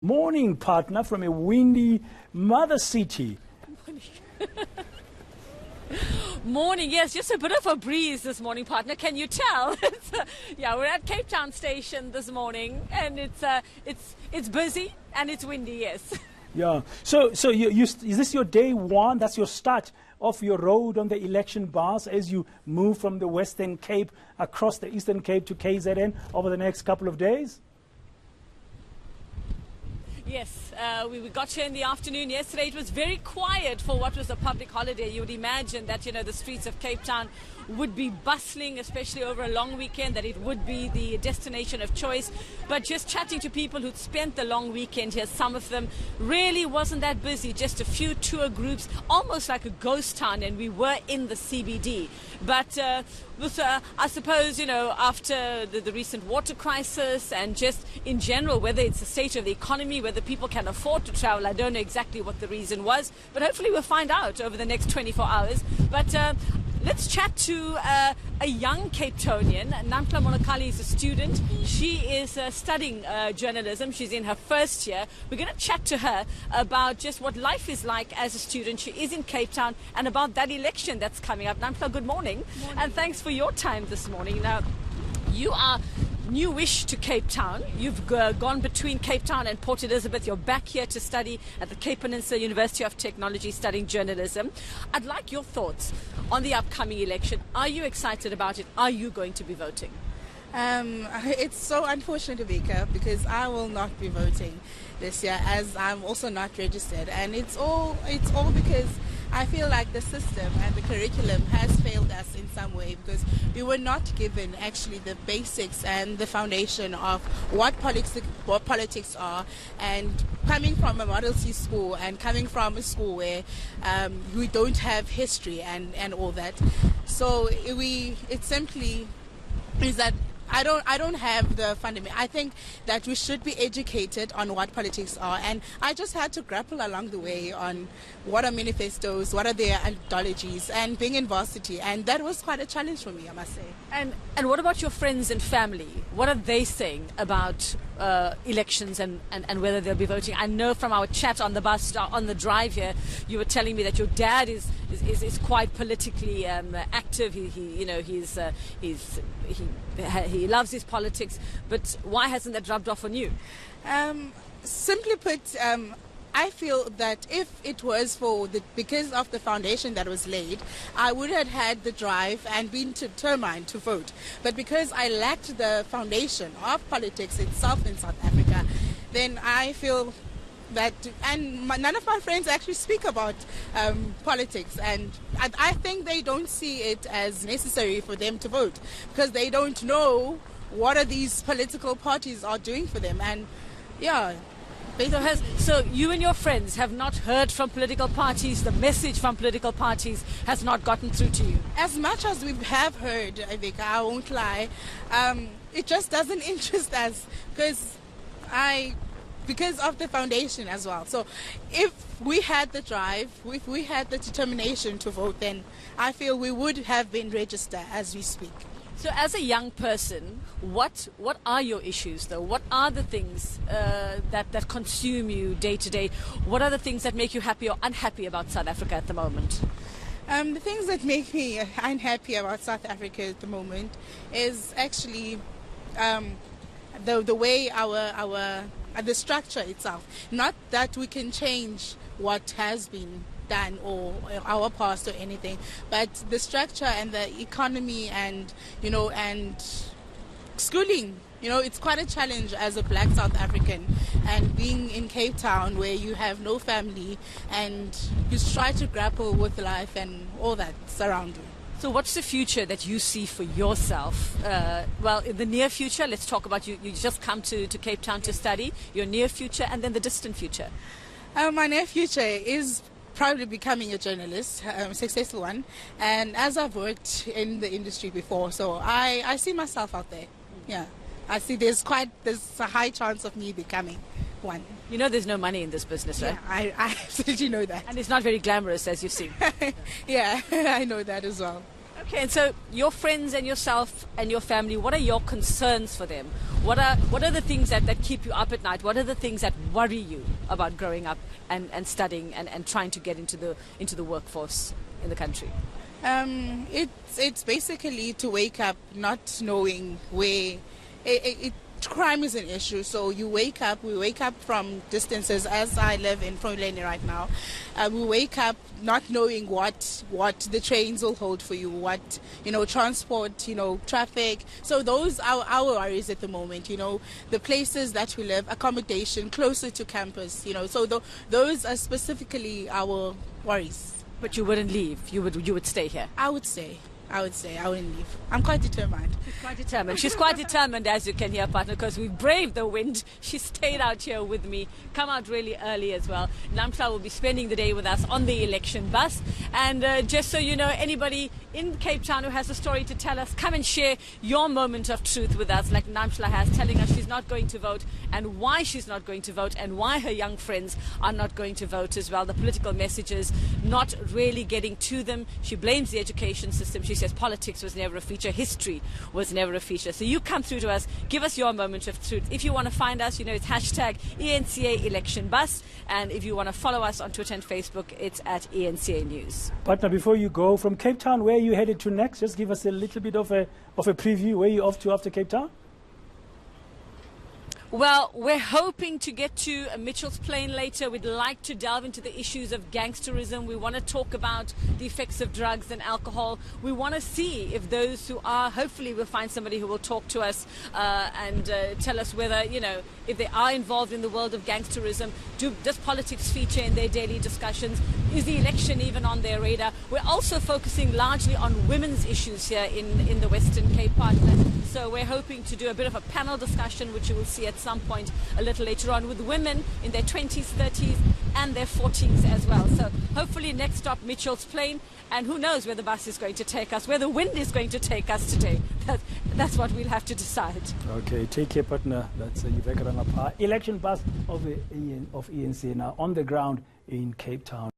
Morning, partner, from a windy mother city. Morning, yes, just a bit of a breeze this morning, partner. Can you tell? Yeah, we're at Cape Town Station this morning, and it's busy and it's windy. Yes. Yeah. So is this your day one? That's your start of your road on the election bars as you move from the Western Cape across the Eastern Cape to KZN over the next couple of days? Yes, we got here in the afternoon yesterday. It was very quiet for what was a public holiday. You would imagine that, the streets of Cape Town would be bustling, especially over a long weekend, that it would be the destination of choice. But just chatting to people who'd spent the long weekend here, some of them really wasn't that busy, just a few tour groups, almost like a ghost town, and we were in the CBD. But I suppose, after the recent water crisis and just in general, whether it's the state of the economy, whether people can afford to travel, I don't know exactly what the reason was, but hopefully we'll find out over the next 24 hours. But let's chat to a young Cape Townian. NAMHLA MONAKALI is a student. She is studying journalism. She's in her first year. We're going to chat to her about just what life is like as a student. She is in Cape Town, and about that election that's coming up. NAMHLA, good morning. Morning. And thanks for your time this morning. Now, you are newish to Cape Town. You've gone between Cape Town and Port Elizabeth. You're back here to study at the Cape Peninsula University of Technology, studying journalism. I'd like your thoughts on the upcoming election. Are you excited about it? Are you going to be voting? It's so unfortunate, Vika, because I will not be voting this year, as I'm also not registered, and it's all because I feel like the system and the curriculum has failed us in some way, because we were not given actually the basics and the foundation of what politics are, and coming from a Model C school and coming from a school where we don't have history and all that. So it simply is that I don't have the fundament. I think that we should be educated on what politics are, and I just had to grapple along the way on what are manifestos, what are their ideologies, and being in varsity, and that was quite a challenge for me, I must say. And what about your friends and family? What are they saying about elections and whether they'll be voting? I know from our chat on the bus on the drive here, you were telling me that your dad is quite politically active. He loves his politics, but why hasn't that rubbed off on you? Simply put, I feel that if it was because of the foundation that was laid, I would have had the drive and been determined to vote. But because I lacked the foundation of politics itself in South Africa, then I feel that, and none of my friends actually speak about politics, and I think they don't see it as necessary for them to vote, because they don't know what are these political parties are doing for them. And yeah. So you and your friends have not heard from political parties, the message from political parties has not gotten through to you? As much as we have heard, Vika, I won't lie, it just doesn't interest us, because of the foundation as well. So if we had the drive, if we had the determination to vote, then I feel we would have been registered as we speak. So as a young person, what are your issues though? What are the things that consume you day to day? What are the things that make you happy or unhappy about South Africa at the moment? The things that make me unhappy about South Africa at the moment is actually the way the structure itself. Not that we can change what has been done or our past or anything, but the structure and the economy and schooling. It's quite a challenge as a black South African, and being in Cape Town where you have no family and you try to grapple with life and all that surround you. So what's the future that you see for yourself? Well, in the near future, let's talk about you. You just come to Cape Town to study, your near future, and then the distant future. My near future is probably becoming a journalist, a successful one. And as I've worked in the industry before, so I see myself out there. Yeah, I see there's a high chance of me becoming one. There's no money in this business, right? Yeah, I absolutely know that. And it's not very glamorous, as you've seen. Yeah, I know that as well. Okay, and so your friends and yourself and your family, what are your concerns for them? What are the things that keep you up at night? What are the things that worry you about growing up and studying and trying to get into the workforce in the country? It's basically to wake up not knowing where crime is an issue. So we wake up from distances, as I live in Proilene right now. We wake up not knowing what the trains will hold for you, what, transport, traffic. So those are our worries at the moment, the places that we live, accommodation closer to campus, so those are specifically our worries. But you wouldn't leave. You would stay here. I would say I wouldn't leave. I'm quite determined. She's quite determined, as you can hear, partner, because we braved the wind. She stayed out here with me, come out really early as well. NAMHLA will be spending the day with us on the election bus. And just so you know, anybody in Cape Town who has a story to tell us, come and share your moment of truth with us, like NAMHLA has, telling us she's not going to vote and why she's not going to vote and why her young friends are not going to vote as well. The political messages not really getting to them. She blames the education system. She says politics was never a feature, history was never a feature. So you come through to us, give us your moment of truth. If you want to find us, it's hashtag eNCA election bus, and if you want to follow us on Twitter and Facebook, it's at eNCA News. Partner, before you go from Cape Town, where are you headed to next? Just give us a little bit of a preview. Where are you off to after Cape Town? Well, we're hoping to get to Mitchell's Plain later. We'd like to delve into the issues of gangsterism. We want to talk about the effects of drugs and alcohol. We want to see if those who are, hopefully we'll find somebody who will talk to us and tell us whether, if they are involved in the world of gangsterism, does politics feature in their daily discussions? Is the election even on their radar? We're also focusing largely on women's issues here in the Western Cape partner. So we're hoping to do a bit of a panel discussion, which you will see at some point a little later on, with women in their 20s, 30s and their 40s as well. So hopefully next stop, Mitchell's Plain, and who knows where the bus is going to take us, where the wind is going to take us today. That's what we'll have to decide. Okay, take care, partner. That's Yveka Ranapa, election bus of eNCA now on the ground in Cape Town.